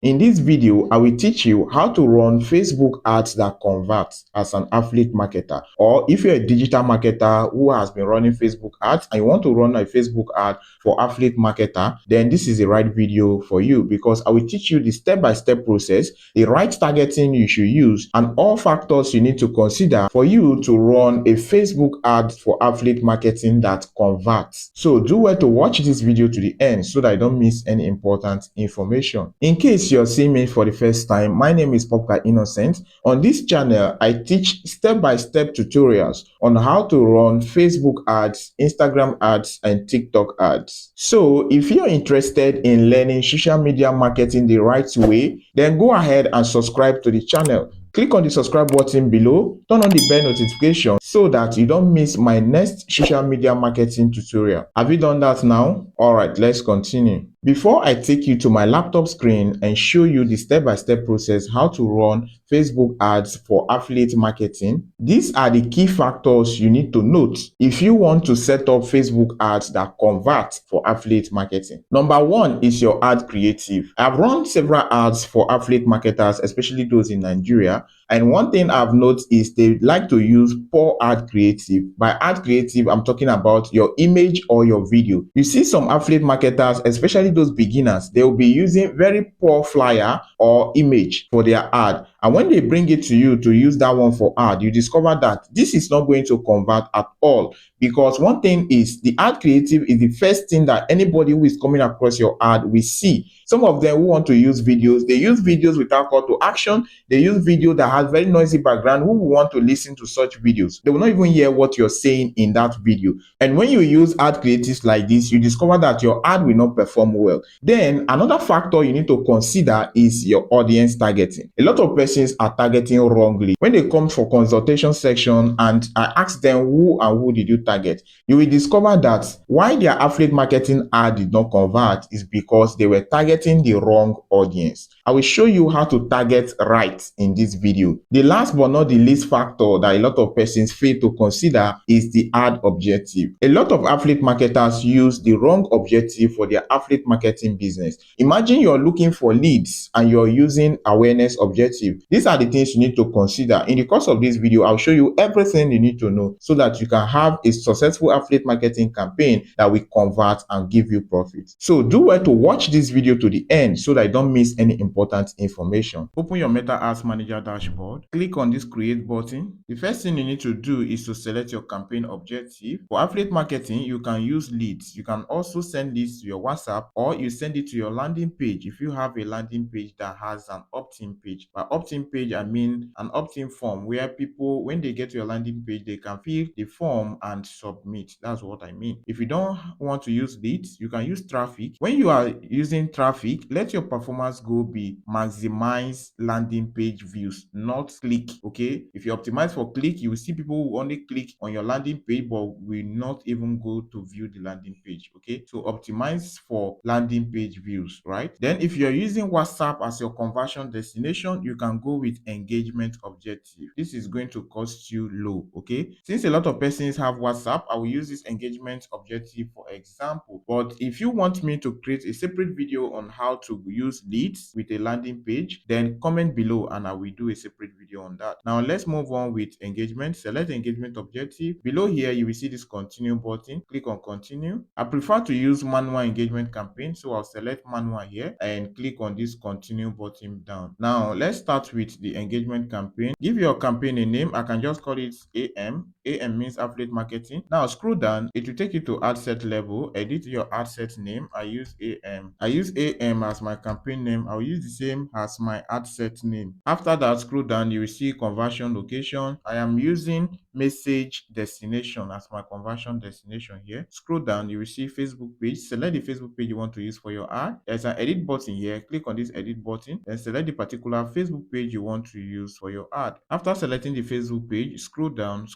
In this video, I will teach you how to run Facebook ads that convert as an affiliate marketer. Or if you're a digital marketer who has been running Facebook ads and you want to run a Facebook ad for affiliate marketer, then this is the right video for you, because I will teach you the step-by-step process, the right targeting you should use, and all factors you need to consider for you to run a Facebook ad for affiliate marketing that converts. So do well to watch this video to the end so that you don't miss any important information. In case you're seeing me for the first time, my name is Popka Innocent. On this channel, I teach step-by-step tutorials on how to run Facebook ads, Instagram ads, and TikTok ads. So if you're interested in learning social media marketing the right way, then go ahead and subscribe to the channel. Click on the subscribe button below, turn on the bell notification so that you don't miss my next social media marketing tutorial. Have you done that now? Alright, let's continue. Before I take you to my laptop screen and show you the step-by-step process how to run Facebook ads for affiliate marketing, these are the key factors you need to note if you want to set up Facebook ads that convert for affiliate marketing. Number one is your ad creative. I've run several ads for affiliate marketers, especially those in Nigeria. And one thing I've noticed is they like to use poor ad creative. By ad creative, I'm talking about your image or your video. You see some affiliate marketers, especially those beginners, they will be using very poor flyer or image for their ad. And when they bring it to you to use that one for ad, you discover that this is not going to convert at all. Because one thing is, the ad creative is the first thing that anybody who is coming across your ad will see. Some of them who want to use videos, they use videos without call to action. They use video that has very noisy background. Who will want to listen to such videos? They will not even hear what you're saying in that video. And when you use ad creatives like this, you discover that your ad will not perform well. Then another factor you need to consider is your audience targeting. A lot of persons are targeting wrongly. When they come for consultation section and I ask them who did you target, you will discover that why their affiliate marketing ad did not convert is because they were targeting the wrong audience. I will show you how to target right in this video. The last but not the least factor that a lot of persons fail to consider is the ad objective. A lot of affiliate marketers use the wrong objective for their affiliate marketing business. Imagine you're looking for leads and you're using awareness objective. These are the things you need to consider. In the course of this video, I'll show you everything you need to know so that you can have a successful affiliate marketing campaign that will convert and give you profit. So do well to watch this video to the end so that you don't miss any important information. Open your Meta Ads Manager dashboard. Click on this create button. The first thing you need to do is to select your campaign objective. For affiliate marketing, you can use leads. You can also send leads to your WhatsApp, or you send it to your landing page if you have a landing page that has an opt-in page. By opt-in page, I mean an opt-in form where people, when they get to your landing page, they can fill the form and submit. That's what I mean. If you don't want to use leads, you can use traffic. When you are using traffic, let your performance goal be maximize landing page views, not click. Okay, if you optimize for click, you will see people who only click on your landing page but will not even go to view the landing page. Okay, so optimize for landing page views, right? Then if you're using WhatsApp as your conversion destination, you can go with engagement objective. This is going to cost you low. Okay, since a lot of persons have WhatsApp, I will use this engagement objective for example. But if you want me to create a separate video on how to use leads with a landing page, then comment below and I will do a separate video on that. Now let's move on with engagement. Select engagement objective. Below here you will see this continue button. Click on continue. I prefer to use manual engagement campaign, so I'll select manual here and click on this continue button down. Now let's start with the engagement campaign. Give your campaign a name. I can just call it AM. AM means affiliate marketing. Now scroll down, it will take you to ad set level. Edit your ad set name. I use AM. I use AM as my campaign name. I'll use the same as my ad set name. After that, scroll down, you will see conversion location. I am using message destination as my conversion destination here. Scroll down, you will see Facebook page. Select the Facebook page you want to use for your ad. There's an edit button here. Click on this edit button, then select the particular Facebook page you want to use for your ad. After selecting the Facebook page, scroll down,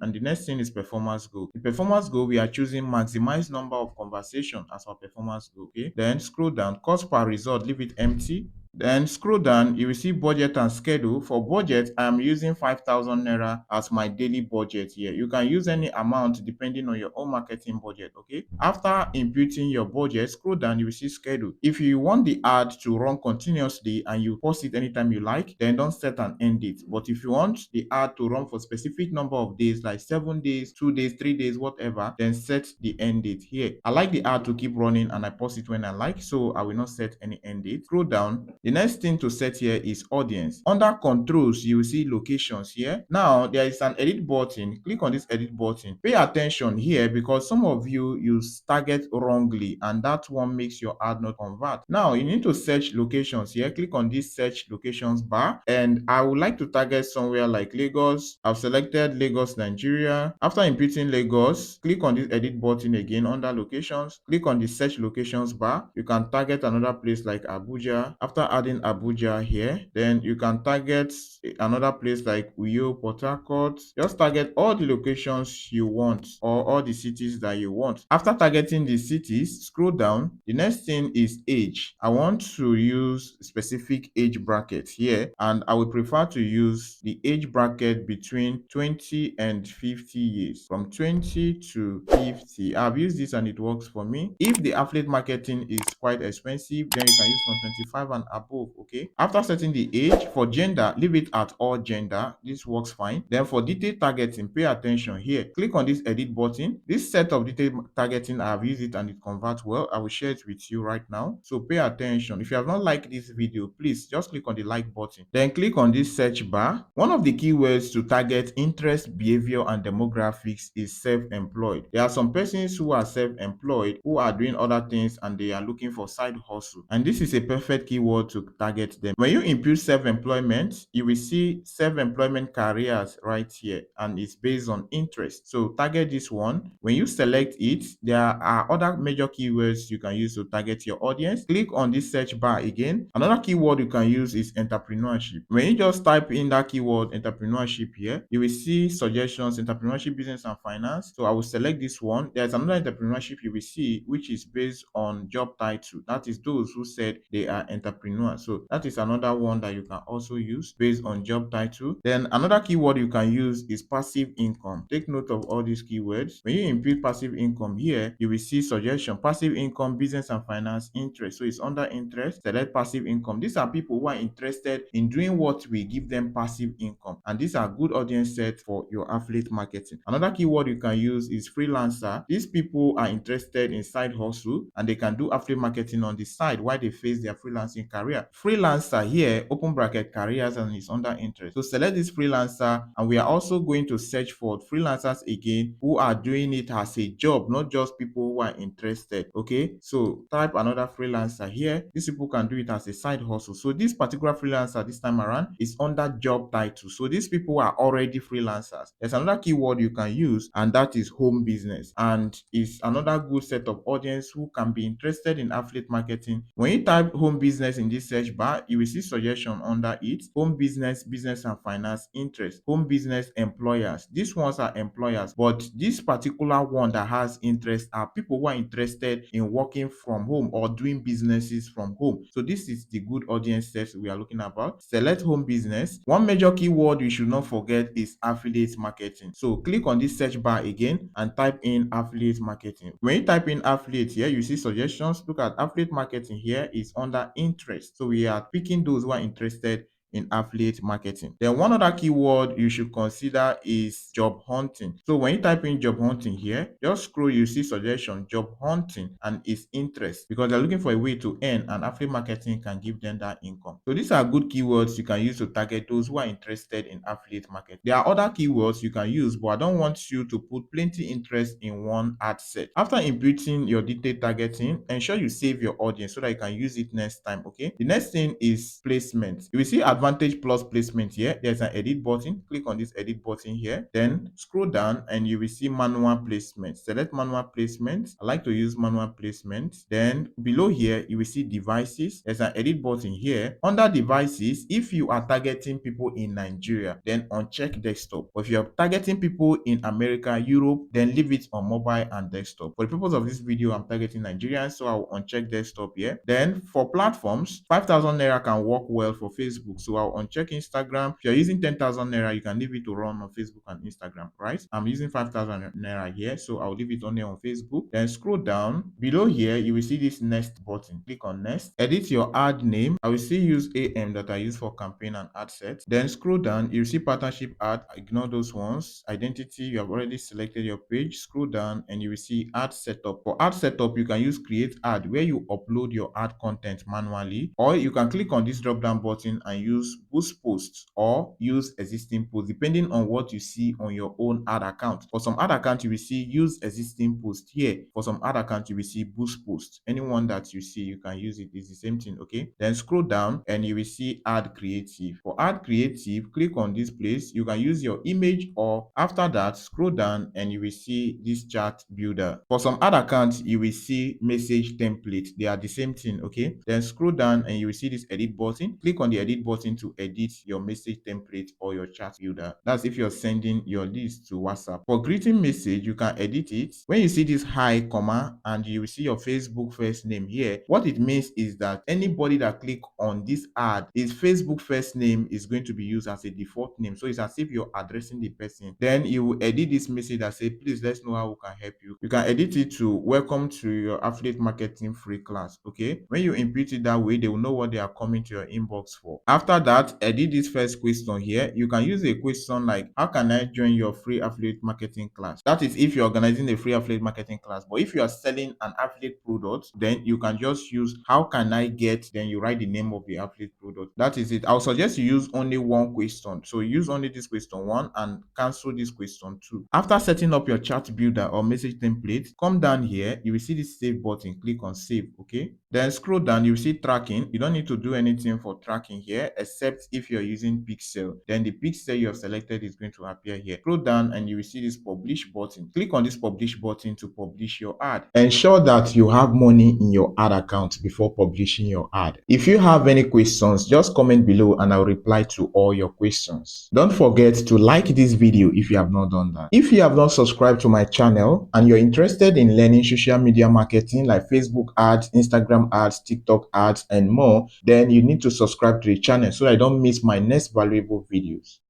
and the next thing is performance goal. The performance goal, we are choosing maximize number of conversation as our performance goal. Okay, then scroll down, cost per result, leave it empty. Then scroll down, you will see budget and schedule. For budget, I am using 5,000 naira as my daily budget here. You can use any amount depending on your own marketing budget, okay? After inputting your budget, scroll down, you will see schedule. If you want the ad to run continuously and you post it anytime you like, then don't set an end date. But if you want the ad to run for specific number of days, like 7 days, 2 days, 3 days, whatever, then set the end date here. I like the ad to keep running and I post it when I like, so I will not set any end date. Scroll down. The next thing to set here is audience. Under controls, you will see locations here. Now, there is an edit button. Click on this edit button. Pay attention here because some of you use target wrongly and that one makes your ad not convert. Now, you need to search locations here. Click on this search locations bar and I would like to target somewhere like Lagos. I've selected Lagos, Nigeria. After inputting Lagos, click on this edit button again under locations. Click on the search locations bar. You can target another place like Abuja. After adding Abuja here, then you can target another place like Uyo, Port Harcourt. Just target all the locations you want or all the cities that you want. After targeting the cities, scroll down. The next thing is age. I want to use specific age bracket here and I would prefer to use the age bracket between 20 and 50 years, from 20 to 50. I've used this and it works for me. If the affiliate marketing is quite expensive, then you can use from 25 and above, okay? After setting the age, for gender, leave it at all gender. This works fine. Then for detailed targeting, pay attention here. Click on this edit button. This set of detailed targeting, I have used it and it converts well. I will share it with you right now. So pay attention. If you have not liked this video, please just click on the like button. Then click on this search bar. One of the keywords to target interest, behavior, and demographics is self-employed. There are some persons who are self-employed who are doing other things and they are looking for side hustle. And this is a perfect keyword to target them. When you input self-employment, you will see self-employment careers right here and it's based on interest. So target this one. When you select it, there are other major keywords you can use to target your audience. Click on this search bar again. Another keyword you can use is entrepreneurship. When you just type in that keyword entrepreneurship here, you will see suggestions, entrepreneurship, business and finance. So I will select this one. There's another entrepreneurship you will see which is based on job title. That is those who said they are entrepreneurs. So that is another one that you can also use based on job title. Then another keyword you can use is passive income. Take note of all these keywords. When you input passive income here, you will see suggestion, passive income, business and finance, interest. So it's under interest. Select passive income. These are people who are interested in doing what we give them passive income. And these are good audience sets for your affiliate marketing. Another keyword you can use is freelancer. These people are interested in side hustle and they can do affiliate marketing on the side while they face their freelancing career. Freelancer here, open bracket careers, and it's under interest. So select this freelancer and we are also going to search for freelancers again who are doing it as a job, not just people who are interested. Okay, so type another freelancer here. These people can do it as a side hustle. So this particular freelancer this time around is under job title. So these people are already freelancers. There's another keyword you can use and that is home business, and is another good set of audience who can be interested in affiliate marketing. When you type home business in this search bar, you will see suggestion under it: home business, business and finance, interest, home business, employers. These ones are employers, but this particular one that has interest are people who are interested in working from home or doing businesses from home. So this is the good audience set we are looking about. Select home business. One major keyword you should not forget is affiliate marketing. So click on this search bar again and type in affiliate marketing. When you type in affiliate here, you see suggestions. Look at affiliate marketing here is under interest. So we are picking those who are interested in affiliate marketing. Then one other keyword you should consider is job hunting. So when you type in job hunting here, just scroll, you see suggestion job hunting and its interest, because they're looking for a way to earn and affiliate marketing can give them that income. So these are good keywords you can use to target those who are interested in affiliate marketing. There are other keywords you can use, but I don't want you to put plenty interest in one ad set. After inputting your detailed targeting, ensure you save your audience so that you can use it next time. Okay, the next thing is placement. You will see advantage plus placement here, there's an edit button. Click on this edit button here, then scroll down and you will see manual placement. Select manual placement. I like to use manual placement. Then below here you will see devices. There's an edit button here. Under devices, if you are targeting people in Nigeria, then uncheck desktop. But if you're targeting people in America, Europe, then leave it on mobile and desktop. For the purpose of this video, I'm targeting Nigerians, so I'll uncheck desktop here. Then for platforms, 5,000 naira can work well for Facebook, so I'll uncheck Instagram. If you're using 10,000 naira, you can leave it to run on Facebook and Instagram, right? I'm using 5,000 naira here, so I'll leave it only on Facebook. Then scroll down. Below here, you will see this next button. Click on next. Edit your ad name. I will still use AM that I use for campaign and ad set. Then scroll down. You will see partnership ad. Ignore those ones. Identity, you have already selected your page. Scroll down and you will see ad setup. For ad setup, you can use create ad where you upload your ad content manually, or you can click on this drop down button and use boost posts or use existing posts depending on what you see on your own ad account. For some ad account, you will see use existing post here. For some ad account, you will see boost post. Anyone that you see, you can use it. It's the same thing. Okay, then scroll down and you will see add creative. For add creative, click on this place. You can use your image, or after that scroll down and you will see this chart builder. For some ad accounts, you will see message template. They are the same thing. Okay, then scroll down and you will see this edit button. Click on the edit button to edit your message template or your chat builder. That's if you're sending your list to WhatsApp. For greeting message, you can edit it. When you see this hi comma and you will see your Facebook first name here, what it means is that anybody that click on this ad, his Facebook first name is going to be used as a default name. So it's as if you're addressing the person. Then you will edit this message that say, please let's know how we can help you. You can edit it to welcome to your affiliate marketing free class. Okay, when you input it that way, they will know what they are coming to your inbox for. After that, edit this first question here. You can use a question like, how can I join your free affiliate marketing class? That is if you're organizing a free affiliate marketing class. But if you are selling an affiliate product, then you can just use how can I get, then you write the name of the affiliate product. That is it. I'll suggest you use only one question. So use only this question 1 and cancel this question 2. After setting up your chat builder or message template, come down here. You will see this save button. Click on save. Okay, then scroll down. You will see tracking. You don't need to do anything for tracking here except if you're using pixel. Then the pixel you have selected is going to appear here. Scroll down and you will see this publish button. Click on this publish button to publish your ad. Ensure that you have money in your ad account before publishing your ad. If you have any questions, just comment below and I'll reply to all your questions. Don't forget to like this video if you have not done that. If you have not subscribed to my channel and you're interested in learning social media marketing like Facebook ads, Instagram ads, TikTok ads, and more, then you need to subscribe to the channel so I don't miss my next valuable videos.